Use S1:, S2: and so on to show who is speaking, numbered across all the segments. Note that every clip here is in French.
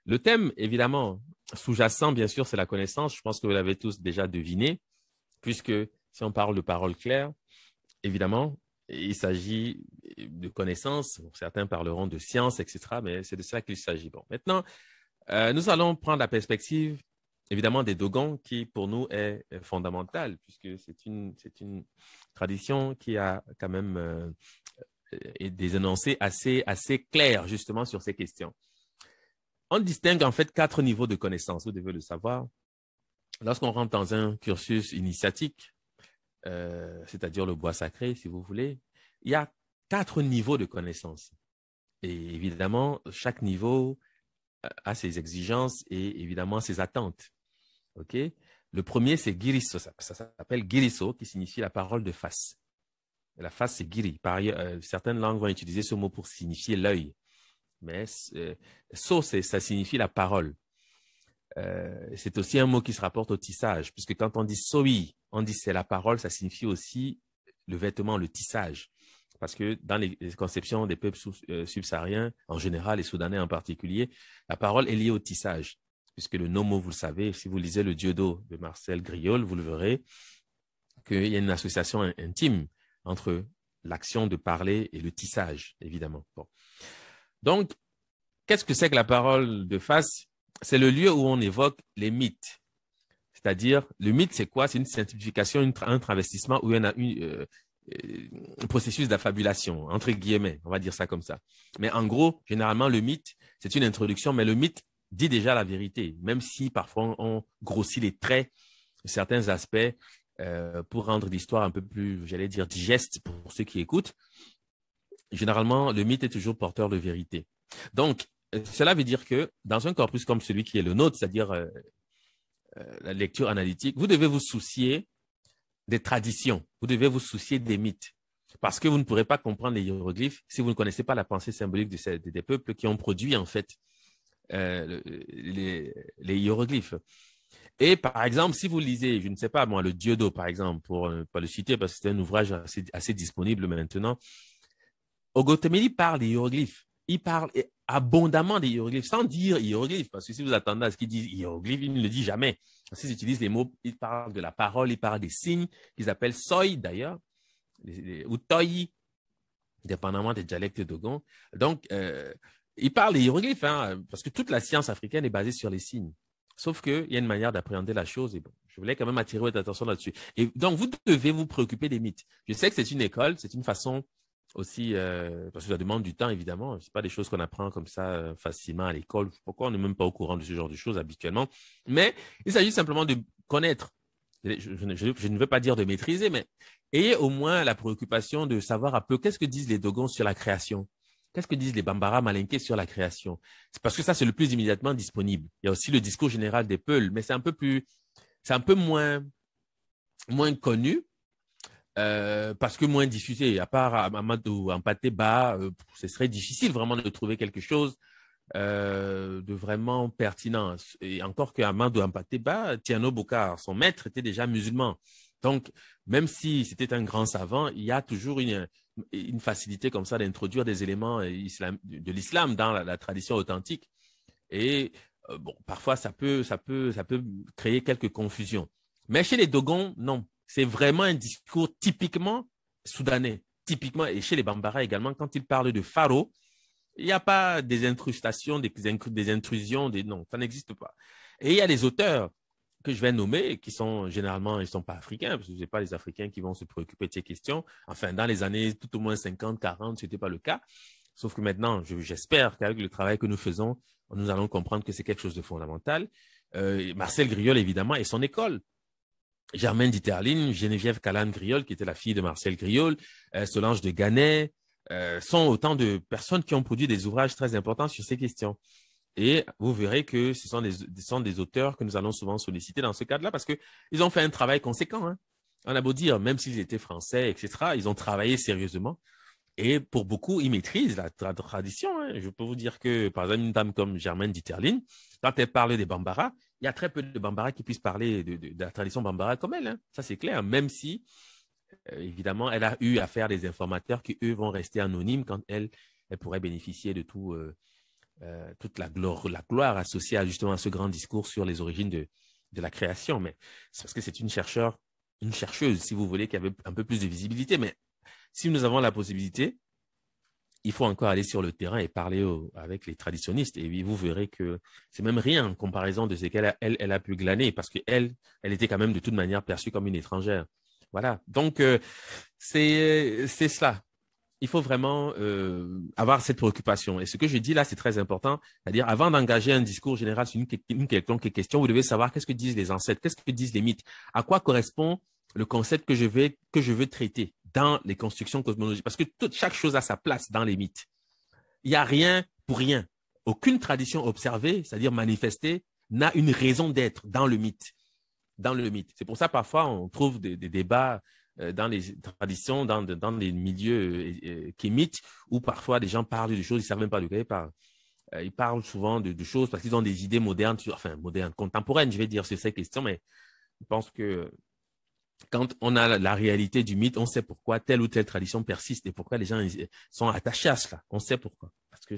S1: Le thème, évidemment, sous-jacent, bien sûr, c'est la connaissance. Je pense que vous l'avez tous déjà deviné, puisque si on parle de paroles claires, évidemment, il s'agit de connaissances. Certains parleront de science, etc., mais c'est de ça qu'il s'agit. Bon, maintenant, nous allons prendre la perspective, évidemment, des Dogons, qui pour nous est fondamentale, puisque c'est une tradition qui a quand même des énoncés assez clairs, justement, sur ces questions. On distingue en fait 4 niveaux de connaissances, vous devez le savoir. Lorsqu'on rentre dans un cursus initiatique, c'est-à-dire le bois sacré, si vous voulez, il y a 4 niveaux de connaissances. Et évidemment, chaque niveau a ses exigences et évidemment ses attentes. Ok. Le premier, c'est Giriso. Ça s'appelle Giriso, qui signifie la parole de face. La face, c'est Giri. Par ailleurs, certaines langues vont utiliser ce mot pour signifier l'œil. Mais so, ça signifie la parole. C'est aussi un mot qui se rapporte au tissage, puisque quand on dit soi, on dit c'est la parole, ça signifie aussi le vêtement, le tissage. Parce que dans les conceptions des peuples subsahariens, en général, et soudanais en particulier, la parole est liée au tissage. Puisque le nomo, vous le savez, si vous lisez le Dieudo de Marcel Griol, vous le verrez, qu'il y a une association intime entre l'action de parler et le tissage, évidemment. Bon. Donc, qu'est-ce que c'est que la parole de face? C'est le lieu où on évoque les mythes. C'est-à-dire, le mythe, c'est quoi? C'est une simplification, un travestissement où il y en a un processus d'affabulation, entre guillemets, on va dire ça comme ça. Mais en gros, généralement, le mythe, c'est une introduction, mais le mythe dit déjà la vérité, même si parfois on grossit les traits de certains aspects pour rendre l'histoire un peu plus, j'allais dire, digeste pour ceux qui écoutent. Généralement, le mythe est toujours porteur de vérité. Donc, cela veut dire que dans un corpus comme celui qui est le nôtre, c'est-à-dire la lecture analytique, vous devez vous soucier des traditions, vous devez vous soucier des mythes. Parce que vous ne pourrez pas comprendre les hiéroglyphes si vous ne connaissez pas la pensée symbolique des peuples qui ont produit en fait les hiéroglyphes. Et par exemple, si vous lisez, je ne sais pas moi, le Dieudo par exemple, pour ne pas le citer parce que c'est un ouvrage assez disponible maintenant, Ogotomili parle des hiéroglyphes. Il parle abondamment des hiéroglyphes, sans dire hiéroglyphes, parce que si vous attendez à ce qu'il dise hiéroglyphes, il ne le dit jamais. S'ils utilisent les mots, il parle de la parole, il parle des signes, qu'ils appellent soy d'ailleurs, ou toyi, dépendamment des dialectes dogon. Donc, il parle des hiéroglyphes, hein, parce que toute la science africaine est basée sur les signes. Sauf qu'il y a une manière d'appréhender la chose, et bon, je voulais quand même attirer votre attention là-dessus. Et donc, vous devez vous préoccuper des mythes. Je sais que c'est une école, c'est une façon aussi, parce que ça demande du temps, évidemment. Ce n'est pas des choses qu'on apprend comme ça facilement à l'école. Pourquoi on n'est même pas au courant de ce genre de choses habituellement? Mais il s'agit simplement de connaître. Je ne veux pas dire de maîtriser, mais ayez au moins la préoccupation de savoir un peu qu'est-ce que disent les Dogons sur la création. Qu'est-ce que disent les Bambara Malinké sur la création? C'est parce que ça, c'est le plus immédiatement disponible. Il y a aussi le discours général des Peuls, mais c'est un peu moins connu. Parce que moins diffusé, à part Amadou Ampateba, ce serait difficile vraiment de trouver quelque chose de vraiment pertinent. Et encore que Amadou Ampateba, Tiano Bokar, son maître, était déjà musulman. Donc, même si c'était un grand savant, il y a toujours une facilité comme ça d'introduire des éléments de l'islam dans la tradition authentique. Et bon, parfois, ça peut créer quelques confusions. Mais chez les Dogons, non. C'est vraiment un discours typiquement soudanais. Typiquement, et chez les Bambara également, quand ils parlent de pharaon, il n'y a pas des incrustations, des intrusions, non, ça n'existe pas. Et il y a les auteurs que je vais nommer, qui sont généralement, ils ne sont pas africains, parce que ce n'est pas les Africains qui vont se préoccuper de ces questions. Enfin, dans les années tout au moins 50, 40, ce n'était pas le cas. Sauf que maintenant, j'espère qu'avec le travail que nous faisons, nous allons comprendre que c'est quelque chose de fondamental. Marcel Griol, évidemment, et son école. Germaine Diterline, Geneviève Calane-Griol, qui était la fille de Marcel Griol, Solange de Gannet, sont autant de personnes qui ont produit des ouvrages très importants sur ces questions. Et vous verrez que ce sont des auteurs que nous allons souvent solliciter dans ce cadre-là parce qu'ils ont fait un travail conséquent. Hein. On a beau dire, même s'ils étaient français, etc., ils ont travaillé sérieusement. Et pour beaucoup, ils maîtrisent la tradition. Hein. Je peux vous dire que, par exemple, une dame comme Germaine Diterline, quand elle parle des Bambara, il y a très peu de Bambara qui puissent parler de la tradition Bambara comme elle. Hein. Ça, c'est clair. Même si, évidemment, elle a eu affaire à des informateurs qui, eux, vont rester anonymes quand elle pourrait bénéficier de tout toute la gloire associée à, justement à ce grand discours sur les origines de la création. Mais c'est parce que c'est une chercheuse, si vous voulez, qui avait un peu plus de visibilité. Mais si nous avons la possibilité, il faut encore aller sur le terrain et parler avec les traditionnistes. Et vous verrez que c'est même rien en comparaison de ce qu'elle a pu glaner, parce qu'elle était quand même de toute manière perçue comme une étrangère. Voilà. Donc, c'est cela. Il faut vraiment avoir cette préoccupation. Et ce que je dis là, c'est très important. C'est-à-dire, avant d'engager un discours général sur une quelconque question, vous devez savoir qu'est-ce que disent les ancêtres, qu'est-ce que disent les mythes, à quoi correspond le concept que je veux traiter dans les constructions cosmologiques. Parce que chaque chose a sa place dans les mythes. Il n'y a rien pour rien. Aucune tradition observée, c'est-à-dire manifestée, n'a une raison d'être dans le mythe. Dans le mythe. C'est pour ça, parfois, on trouve des débats dans les traditions, dans les milieux kémites, où parfois des gens parlent de choses, ils ne savent même pas de quoi ils parlent. Ils parlent souvent de choses parce qu'ils ont des idées modernes, enfin modernes, contemporaines, je vais dire, sur ces questions, mais je pense que quand on a la réalité du mythe, on sait pourquoi telle ou telle tradition persiste et pourquoi les gens sont attachés à cela. On sait pourquoi. Parce que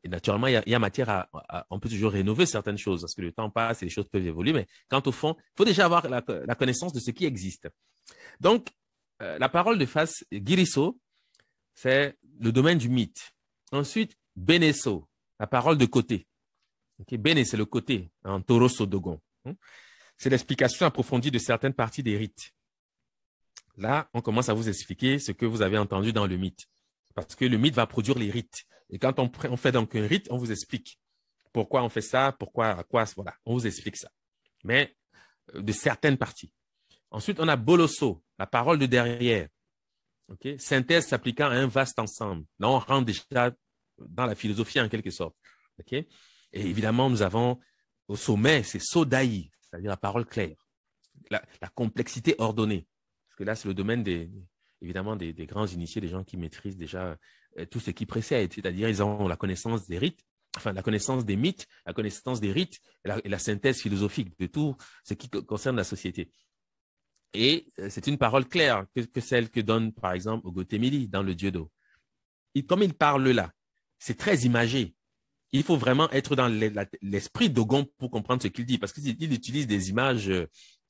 S1: et naturellement, il y a matière on peut toujours rénover certaines choses parce que le temps passe et les choses peuvent évoluer. Mais quant au fond, il faut déjà avoir la connaissance de ce qui existe. Donc, la parole de face, Giriso, c'est le domaine du mythe. Ensuite, Beneso, la parole de côté. Okay? Bene, c'est le côté, en Toro Sodogon. C'est l'explication approfondie de certaines parties des rites. Là, on commence à vous expliquer ce que vous avez entendu dans le mythe. Parce que le mythe va produire les rites. Et quand on fait donc un rite, on vous explique pourquoi on fait ça, à quoi, voilà. On vous explique ça. Mais de certaines parties. Ensuite, on a Bolosso, la parole de derrière. Okay? Synthèse s'appliquant à un vaste ensemble. Là, on rentre déjà dans la philosophie en quelque sorte. Okay? Et évidemment, nous avons au sommet, c'est Sodaï, c'est-à-dire la parole claire. La complexité ordonnée. Parce que là, c'est le domaine évidemment des grands initiés, des gens qui maîtrisent déjà tout ce qui précède. C'est-à-dire, ils ont la connaissance des rites, enfin, la connaissance des mythes, la connaissance des rites et la synthèse philosophique de tout ce qui concerne la société. Et c'est une parole claire que celle que donne, par exemple, Ogotemili dans le Dieudo. Comme il parle là, c'est très imagé. Il faut vraiment être dans l'esprit d'Ogon pour comprendre ce qu'il dit, parce qu'il utilise des images,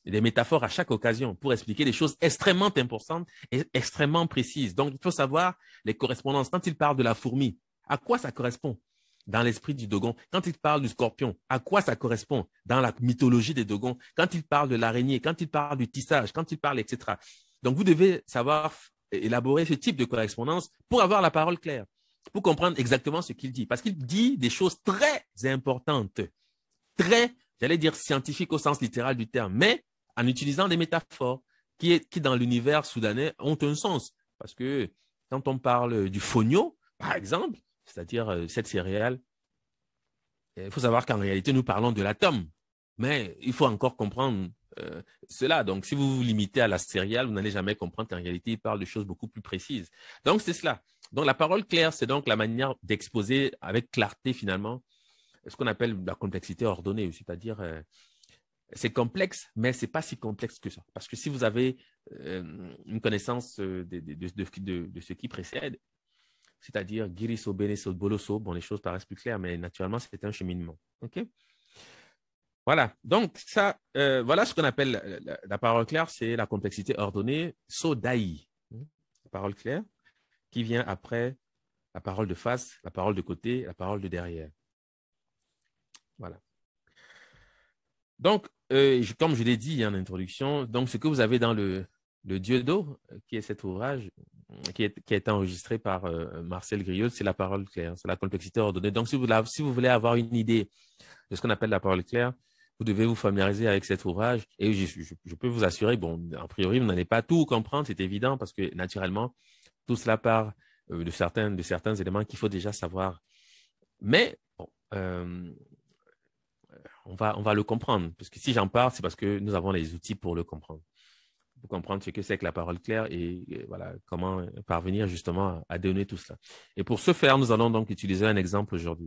S1: des métaphores à chaque occasion pour expliquer des choses extrêmement importantes et extrêmement précises. Donc, il faut savoir les correspondances. Quand il parle de la fourmi, à quoi ça correspond dans l'esprit du Dogon? Quand il parle du scorpion, à quoi ça correspond dans la mythologie des Dogons? Quand il parle de l'araignée, quand il parle du tissage, quand il parle, etc. Donc, vous devez savoir élaborer ce type de correspondance pour avoir la parole claire, pour comprendre exactement ce qu'il dit. Parce qu'il dit des choses très importantes, très, j'allais dire scientifiques au sens littéral du terme, mais en utilisant des métaphores qui dans l'univers soudanais, ont un sens. Parce que quand on parle du fonio, par exemple, c'est-à-dire cette céréale, il faut savoir qu'en réalité, nous parlons de l'atome. Mais il faut encore comprendre cela. Donc, si vous vous limitez à la céréale, vous n'allez jamais comprendre qu'en réalité, il parle de choses beaucoup plus précises. Donc, c'est cela. Donc, la parole claire, c'est donc la manière d'exposer avec clarté, finalement, ce qu'on appelle la complexité ordonnée. C'est-à-dire, c'est complexe, mais ce n'est pas si complexe que ça. Parce que si vous avez une connaissance de ce qui précède, c'est-à-dire Giriso, Beneso, Boloso, bon, les choses paraissent plus claires, mais naturellement, c'est un cheminement. OK? Voilà. Donc, ça, voilà ce qu'on appelle la parole claire, c'est la complexité ordonnée, Sodai. La parole claire qui vient après la parole de face, la parole de côté, la parole de derrière. Voilà. Donc, comme je l'ai dit en introduction, donc ce que vous avez dans le Dieudo, qui est cet ouvrage qui a été enregistré par Marcel Griot, c'est la parole claire, c'est la complexité ordonnée. Donc, si vous voulez avoir une idée de ce qu'on appelle la parole claire, vous devez vous familiariser avec cet ouvrage. Et je peux vous assurer, bon, a priori, vous n'allez pas tout comprendre, c'est évident, parce que naturellement, tout cela part de certains éléments qu'il faut déjà savoir. Mais bon, on va le comprendre, parce que si j'en parle, c'est parce que nous avons les outils pour le comprendre. Pour comprendre ce que c'est que la parole claire et voilà, comment parvenir justement à donner tout cela. Et pour ce faire, nous allons donc utiliser un exemple aujourd'hui.